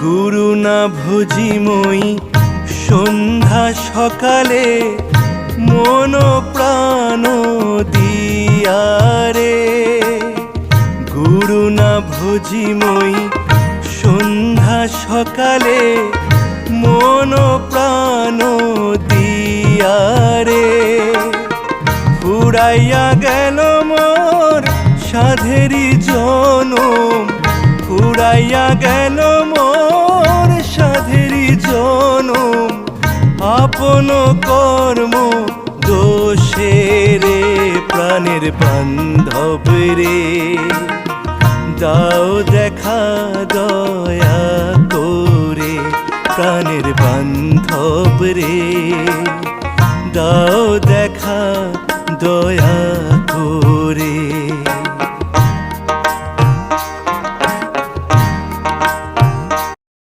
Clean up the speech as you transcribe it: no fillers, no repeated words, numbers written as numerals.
গুরু না ভজিময়ী সন্ধ্যা সকালে মন প্রাণ দিয়ারে। গুরু না ভজিময়ী সন্ধ্যা সকালে মন প্রাণ দিয়ারে। ফুরাইয়া গেল মোর সাধেরি জনম, ফুরাইয়া গেল মোর সাধেরি জনম। আপন কর্ম দোষে রে প্রাণের বান্ধব রে, দাও দেখা দয়া করে প্রাণের বান্ধব রে, দাও দেখা দয়া